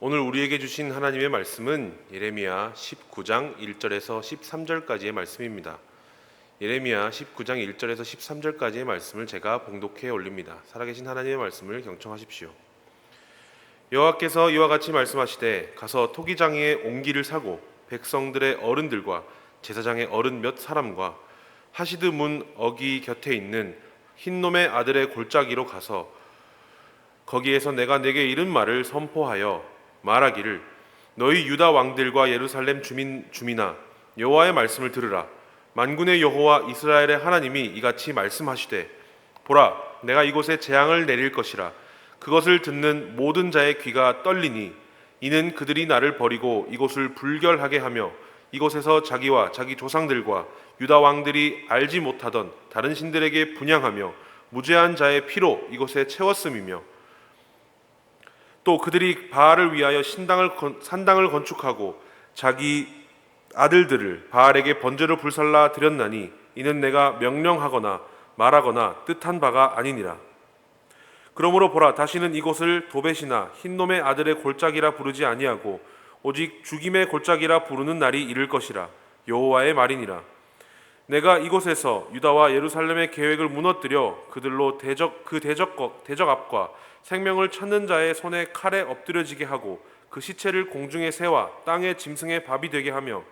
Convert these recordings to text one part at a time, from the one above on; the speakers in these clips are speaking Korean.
오늘 우리에게 주신 하나님의 말씀은 예레미야 19장 1절에서 13절까지의 말씀입니다. 예레미야 19장 1절에서 13절까지의 말씀을 제가 봉독해 올립니다. 살아계신 하나님의 말씀을 경청하십시오. 여호와께서 이와 같이 말씀하시되 가서 토기장의 옹기를 사고 백성들의 어른들과 제사장의 어른 몇 사람과 하시드 문 어기 곁에 있는 흰놈의 아들의 골짜기로 가서 거기에서 내가 네게 이른 말을 선포하여 말하기를 너희 유다 왕들과 예루살렘 주민아 여호와의 말씀을 들으라. 만군의 여호와 이스라엘의 하나님이 이같이 말씀하시되 보라 내가 이곳에 재앙을 내릴 것이라. 그것을 듣는 모든 자의 귀가 떨리니 이는 그들이 나를 버리고 이곳을 불결하게 하며 이곳에서 자기와 자기 조상들과 유다 왕들이 알지 못하던 다른 신들에게 분향하며 무죄한 자의 피로 이곳에 채웠음이며 또 그들이 바알을 위하여 산당을 건축하고 자기 아들들을 바알에게 번제로 불살라 드렸나니 이는 내가 명령하거나 말하거나 뜻한 바가 아니니라. 그러므로 보라 다시는 이곳을 도벳이나 흰놈의 아들의 골짜기라 부르지 아니하고 오직 죽임의 골짜기라 부르는 날이 이를 것이라. 여호와의 말이니라. 내가 이곳에서 유다와 예루살렘의 계획을 무너뜨려 그들로 대적 앞과 생명을 찾는 자의 손에 칼에 엎드려지게 하고 그 시체를 공중의 새와 땅의 짐승의 밥이 되게 하며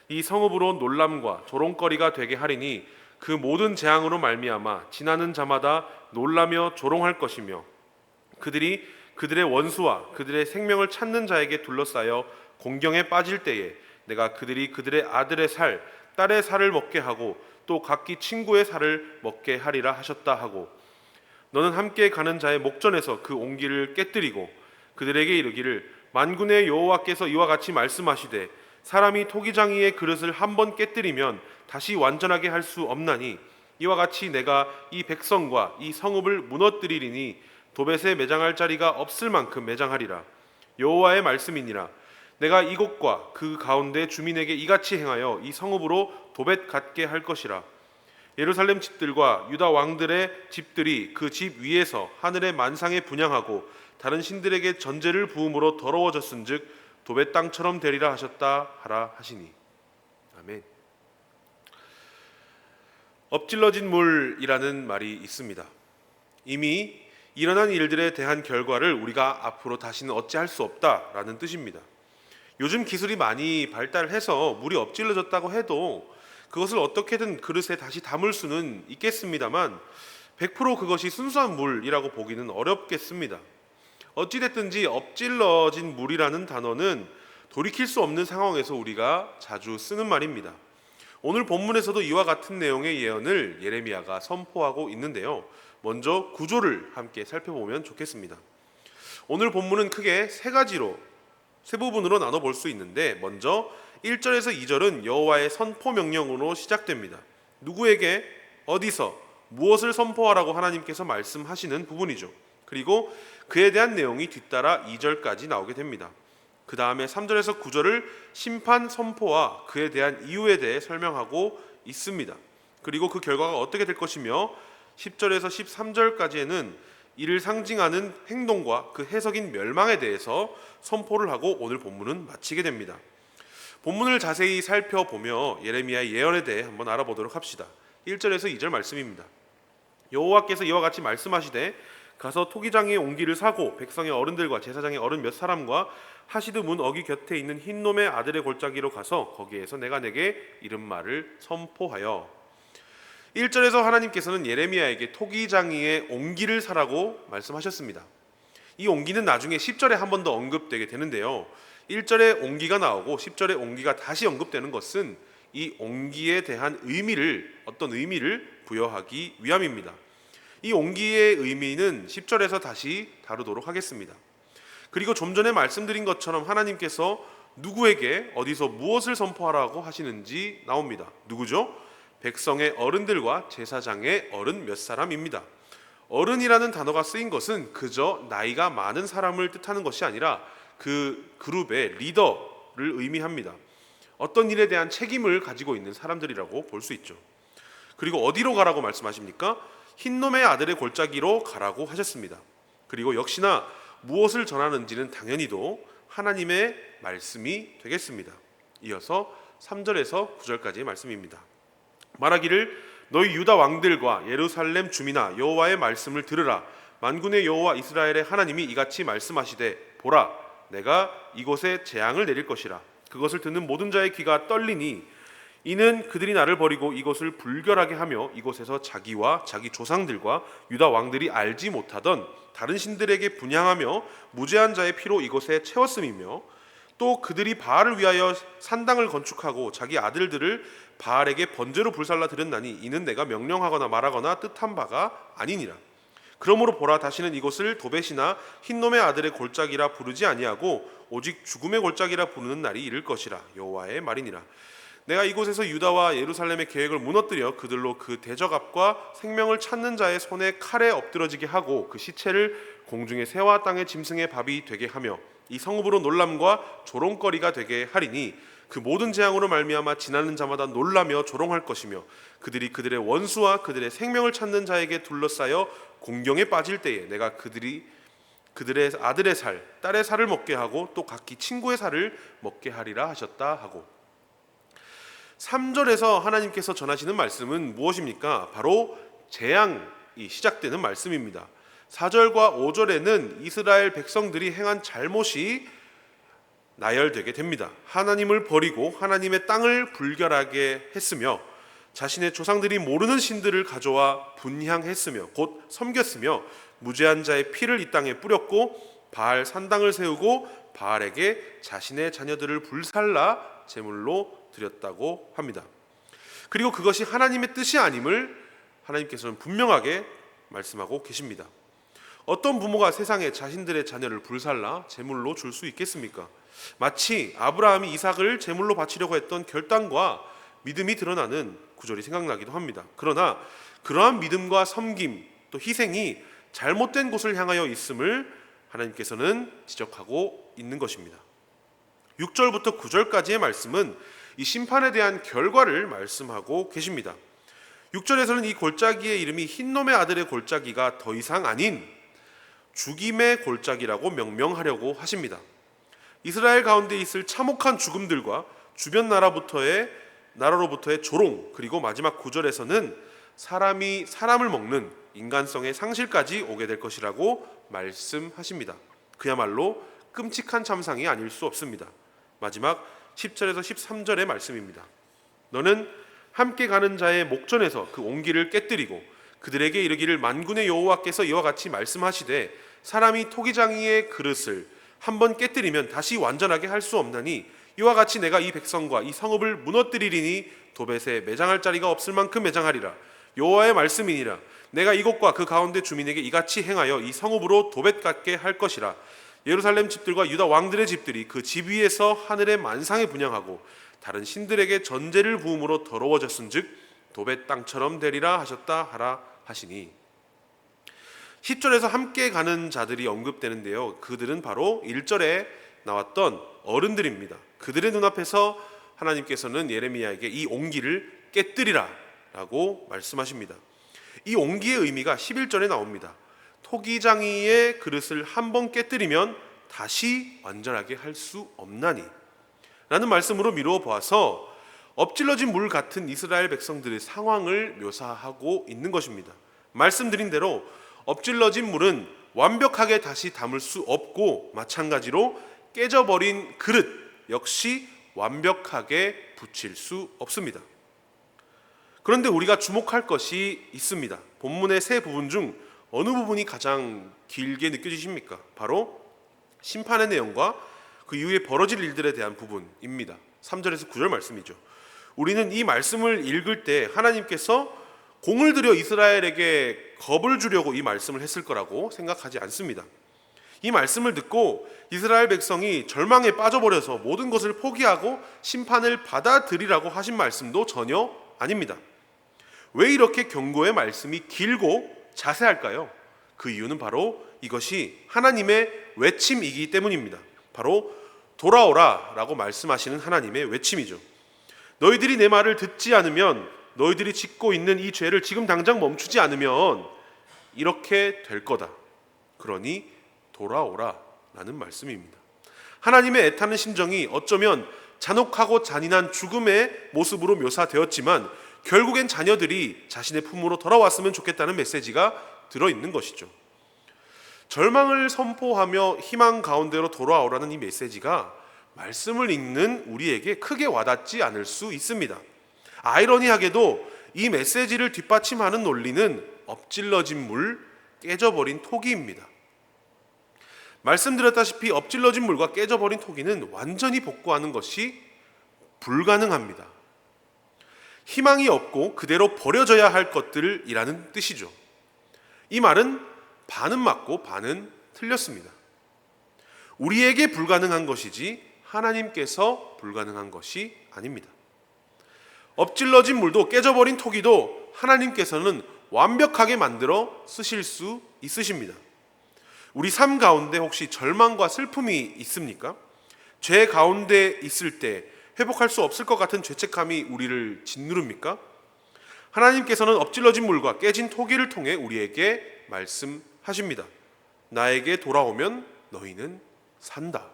이 성읍으로 놀람과 조롱거리가 되게 하리니 그 모든 재앙으로 말미암아 지나는 자마다 놀라며 조롱할 것이며 그들이 그들의 원수와 그들의 생명을 찾는 자에게 둘러싸여 공경에 빠질 때에 내가 그들이 그들의 아들의 살, 딸의 살을 먹게 하고 또 각기 친구의 살을 먹게 하리라 하셨다 하고 너는 함께 가는 자의 목전에서 그 옹기를 깨뜨리고 그들에게 이르기를 만군의 여호와께서 이와 같이 말씀하시되 사람이 토기장이의 그릇을 한 번 깨뜨리면 다시 완전하게 할 수 없나니 이와 같이 내가 이 백성과 이 성읍을 무너뜨리리니 도벳에 매장할 자리가 없을 만큼 매장하리라. 여호와의 말씀이니라. 내가 이곳과 그 가운데 주민에게 이같이 행하여 이 성읍으로 도벳 같게 할 것이라. 예루살렘 집들과 유다 왕들의 집들이 그 집 위에서 하늘의 만상에 분향하고 다른 신들에게 전제를 부음으로 더러워졌은즉 도벳 땅처럼 되리라 하셨다 하라 하시니. 아멘. 엎질러진 물이라는 말이 있습니다. 이미 일어난 일들에 대한 결과를 우리가 앞으로 다시는 어찌할 수 없다라는 뜻입니다. 요즘 기술이 많이 발달해서 물이 엎질러졌다고 해도 그것을 어떻게든 그릇에 다시 담을 수는 있겠습니다만 100% 그것이 순수한 물이라고 보기는 어렵겠습니다. 어찌됐든지 엎질러진 물이라는 단어는 돌이킬 수 없는 상황에서 우리가 자주 쓰는 말입니다. 오늘 본문에서도 이와 같은 내용의 예언을 예레미야가 선포하고 있는데요. 먼저 구조를 함께 살펴보면 좋겠습니다. 오늘 본문은 크게 세 부분으로 나눠볼 수 있는데 먼저 1절에서 2절은 여호와의 선포 명령으로 시작됩니다. 누구에게 어디서 무엇을 선포하라고 하나님께서 말씀하시는 부분이죠. 그리고 그에 대한 내용이 뒤따라 2절까지 나오게 됩니다. 그 다음에 3절에서 9절을 심판 선포와 그에 대한 이유에 대해 설명하고 있습니다. 그리고 그 결과가 어떻게 될 것이며 10절에서 13절까지에는 이를 상징하는 행동과 그 해석인 멸망에 대해서 선포를 하고 오늘 본문은 마치게 됩니다. 본문을 자세히 살펴보며 예레미야의 예언에 대해 한번 알아보도록 합시다. 1절에서 2절 말씀입니다. 여호와께서 이와 같이 말씀하시되 가서 토기장의 옹기를 사고 백성의 어른들과 제사장의 어른 몇 사람과 하시드 문 어기 곁에 있는 흰놈의 아들의 골짜기로 가서 거기에서 내가 내게 이른 말을 선포하여. 1절에서 하나님께서는 예레미야에게 토기장이의 옹기를 사라고 말씀하셨습니다. 이 옹기는 나중에 10절에 한 번 더 언급되게 되는데요. 1절에 옹기가 나오고 10절에 옹기가 다시 언급되는 것은 이 옹기에 대한 어떤 의미를 부여하기 위함입니다. 이 옹기의 의미는 10절에서 다시 다루도록 하겠습니다. 그리고 좀 전에 말씀드린 것처럼 하나님께서 누구에게 어디서 무엇을 선포하라고 하시는지 나옵니다. 누구죠? 백성의 어른들과 제사장의 어른 몇 사람입니다. 어른이라는 단어가 쓰인 것은 그저 나이가 많은 사람을 뜻하는 것이 아니라 그 그룹의 리더를 의미합니다. 어떤 일에 대한 책임을 가지고 있는 사람들이라고 볼 수 있죠. 그리고 어디로 가라고 말씀하십니까? 흰놈의 아들의 골짜기로 가라고 하셨습니다. 그리고 역시나 무엇을 전하는지는 당연히도 하나님의 말씀이 되겠습니다. 이어서 3절에서 9절까지의 말씀입니다. 말하기를 너희 유다 왕들과 예루살렘 주민아 여호와의 말씀을 들으라. 만군의 여호와 이스라엘의 하나님이 이같이 말씀하시되 보라 내가 이곳에 재앙을 내릴 것이라. 그것을 듣는 모든 자의 귀가 떨리니 이는 그들이 나를 버리고 이곳을 불결하게 하며 이곳에서 자기와 자기 조상들과 유다 왕들이 알지 못하던 다른 신들에게 분향하며 무죄한 자의 피로 이곳에 채웠음이며 또 그들이 바알을 위하여 산당을 건축하고 자기 아들들을 바알에게 번제로 불살라 드렸나니 이는 내가 명령하거나 말하거나 뜻한 바가 아니니라. 그러므로 보라 다시는 이곳을 도벳이나 흰놈의 아들의 골짜기라 부르지 아니하고 오직 죽음의 골짜기라 부르는 날이 이를 것이라. 여호와의 말이니라. 내가 이곳에서 유다와 예루살렘의 계획을 무너뜨려 그들로 그 대적압과 생명을 찾는 자의 손에 칼에 엎드러지게 하고 그 시체를 공중의 새와 땅의 짐승의 밥이 되게 하며 이 성읍으로 놀람과 조롱거리가 되게 하리니 그 모든 재앙으로 말미암아 지나는 자마다 놀라며 조롱할 것이며 그들이 그들의 원수와 그들의 생명을 찾는 자에게 둘러싸여 공경에 빠질 때에 내가 그들의 아들의 살, 딸의 살을 먹게 하고 또 각기 친구의 살을 먹게 하리라 하셨다 하고 3절에서 하나님께서 전하시는 말씀은 무엇입니까? 바로 재앙이 시작되는 말씀입니다. 4절과 5절에는 이스라엘 백성들이 행한 잘못이 나열되게 됩니다. 하나님을 버리고 하나님의 땅을 불결하게 했으며 자신의 조상들이 모르는 신들을 가져와 분향했으며 곧 섬겼으며 무죄한 자의 피를 이 땅에 뿌렸고 바알 산당을 세우고 바알에게 자신의 자녀들을 불살라 제물로 드렸다고 합니다. 그리고 그것이 하나님의 뜻이 아님을 하나님께서는 분명하게 말씀하고 계십니다. 어떤 부모가 세상에 자신들의 자녀를 불살라 제물로 줄 수 있겠습니까? 마치 아브라함이 이삭을 제물로 바치려고 했던 결단과 믿음이 드러나는 구절이 생각나기도 합니다. 그러나 그러한 믿음과 섬김 또 희생이 잘못된 곳을 향하여 있음을 하나님께서는 지적하고 있는 것입니다. 6절부터 9절까지의 말씀은 이 심판에 대한 결과를 말씀하고 계십니다. 6절에서는 이 골짜기의 이름이 흰놈의 아들의 골짜기가 더 이상 아닌 죽임의 골짜기라고 명명하려고 하십니다. 이스라엘 가운데 있을 참혹한 죽음들과 주변 나라로부터의 조롱, 그리고 마지막 9절에서는 사람이 사람을 먹는 인간성의 상실까지 오게 될 것이라고 말씀하십니다. 그야말로 끔찍한 참상이 아닐 수 없습니다. 마지막 10절에서 13절의 말씀입니다. 너는 함께 가는 자의 목전에서 그 옹기를 깨뜨리고 그들에게 이르기를 만군의 여호와께서 이와 같이 말씀하시되 사람이 토기장이의 그릇을 한번 깨뜨리면 다시 완전하게 할 수 없나니 이와 같이 내가 이 백성과 이 성읍을 무너뜨리리니 도벳에 매장할 자리가 없을 만큼 매장하리라. 여호와의 말씀이니라. 내가 이곳과 그 가운데 주민에게 이같이 행하여 이 성읍으로 도벳 같게 할 것이라. 예루살렘 집들과 유다 왕들의 집들이 그 집 위에서 하늘의 만상에 분향하고 다른 신들에게 전제를 부음으로 더러워졌은즉 도벳 땅처럼 되리라 하셨다 하라 하시니 10절에서 함께 가는 자들이 언급되는데요. 그들은 바로 1절에 나왔던 어른들입니다. 그들의 눈앞에서 하나님께서는 예레미야에게 이 옹기를 깨뜨리라 라고 말씀하십니다. 이 옹기의 의미가 11절에 나옵니다. 토기장이의 그릇을 한번 깨뜨리면 다시 완전하게 할 수 없나니 라는 말씀으로 미루어 보아서 엎질러진 물 같은 이스라엘 백성들의 상황을 묘사하고 있는 것입니다. 말씀드린 대로 엎질러진 물은 완벽하게 다시 담을 수 없고 마찬가지로 깨져버린 그릇 역시 완벽하게 붙일 수 없습니다. 그런데 우리가 주목할 것이 있습니다. 본문의 세 부분 중 어느 부분이 가장 길게 느껴지십니까? 바로 심판의 내용과 그 이후에 벌어질 일들에 대한 부분입니다. 3절에서 9절 말씀이죠. 우리는 이 말씀을 읽을 때 하나님께서 공을 들여 이스라엘에게 겁을 주려고 이 말씀을 했을 거라고 생각하지 않습니다. 이 말씀을 듣고 이스라엘 백성이 절망에 빠져버려서 모든 것을 포기하고 심판을 받아들이라고 하신 말씀도 전혀 아닙니다. 왜 이렇게 경고의 말씀이 길고 자세할까요? 그 이유는 바로 이것이 하나님의 외침이기 때문입니다. 바로 돌아오라 라고 말씀하시는 하나님의 외침이죠. 너희들이 내 말을 듣지 않으면, 너희들이 짓고 있는 이 죄를 지금 당장 멈추지 않으면 이렇게 될 거다. 그러니 돌아오라 라는 말씀입니다. 하나님의 애타는 심정이 어쩌면 잔혹하고 잔인한 죽음의 모습으로 묘사되었지만 결국엔 자녀들이 자신의 품으로 돌아왔으면 좋겠다는 메시지가 들어있는 것이죠. 절망을 선포하며 희망 가운데로 돌아오라는 이 메시지가 말씀을 읽는 우리에게 크게 와닿지 않을 수 있습니다. 아이러니하게도 이 메시지를 뒷받침하는 논리는 엎질러진 물, 깨져버린 토기입니다. 말씀드렸다시피 엎질러진 물과 깨져버린 토기는 완전히 복구하는 것이 불가능합니다. 희망이 없고 그대로 버려져야 할 것들이라는 뜻이죠. 이 말은 반은 맞고 반은 틀렸습니다. 우리에게 불가능한 것이지 하나님께서 불가능한 것이 아닙니다. 엎질러진 물도 깨져버린 토기도 하나님께서는 완벽하게 만들어 쓰실 수 있으십니다. 우리 삶 가운데 혹시 절망과 슬픔이 있습니까? 죄 가운데 있을 때 회복할 수 없을 것 같은 죄책감이 우리를 짓누릅니까? 하나님께서는 엎질러진 물과 깨진 토기를 통해 우리에게 말씀하십니다. 나에게 돌아오면 너희는 산다.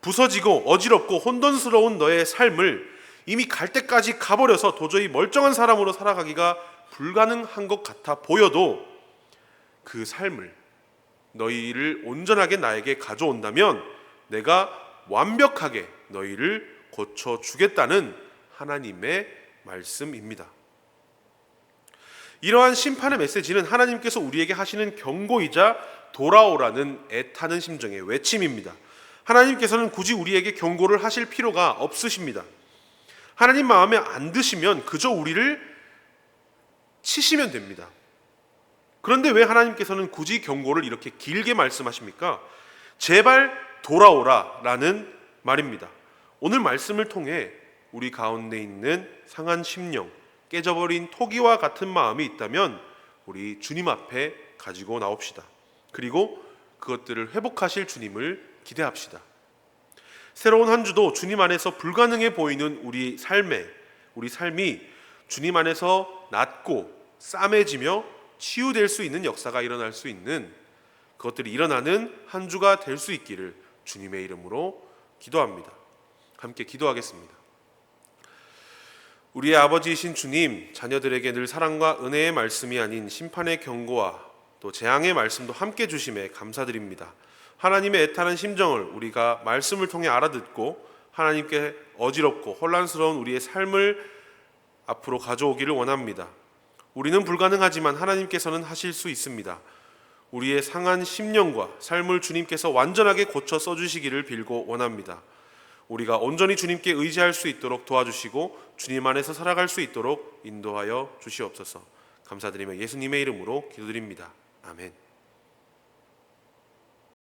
부서지고 어지럽고 혼돈스러운 너의 삶을 이미 갈 때까지 가버려서 도저히 멀쩡한 사람으로 살아가기가 불가능한 것 같아 보여도 그 삶을 너희를 온전하게 나에게 가져온다면 내가 완벽하게 너희를 고쳐주겠다는 하나님의 말씀입니다. 이러한 심판의 메시지는 하나님께서 우리에게 하시는 경고이자 돌아오라는 애타는 심정의 외침입니다. 하나님께서는 굳이 우리에게 경고를 하실 필요가 없으십니다. 하나님 마음에 안 드시면 그저 우리를 치시면 됩니다. 그런데 왜 하나님께서는 굳이 경고를 이렇게 길게 말씀하십니까? 제발 돌아오라 라는 말입니다. 오늘 말씀을 통해 우리 가운데 있는 상한 심령, 깨져버린 토기와 같은 마음이 있다면 우리 주님 앞에 가지고 나옵시다. 그리고 그것들을 회복하실 주님을 기대합시다. 새로운 한 주도 주님 안에서 불가능해 보이는 우리 삶이 주님 안에서 낫고 싸매지며 치유될 수 있는 역사가 일어날 수 있는 그것들이 일어나는 한 주가 될 수 있기를 주님의 이름으로 기도합니다. 함께 기도하겠습니다. 우리의 아버지이신 주님, 자녀들에게 늘 사랑과 은혜의 말씀이 아닌 심판의 경고와 또 재앙의 말씀도 함께 주심에 감사드립니다. 하나님의 애타는 심정을 우리가 말씀을 통해 알아듣고 하나님께 어지럽고 혼란스러운 우리의 삶을 앞으로 가져오기를 원합니다. 우리는 불가능하지만 하나님께서는 하실 수 있습니다. 우리의 상한 심령과 삶을 주님께서 완전하게 고쳐 써주시기를 빌고 원합니다. 우리가 온전히 주님께 의지할 수 있도록 도와주시고 주님 안에서 살아갈 수 있도록 인도하여 주시옵소서. 감사드리며 예수님의 이름으로 기도드립니다. 아멘.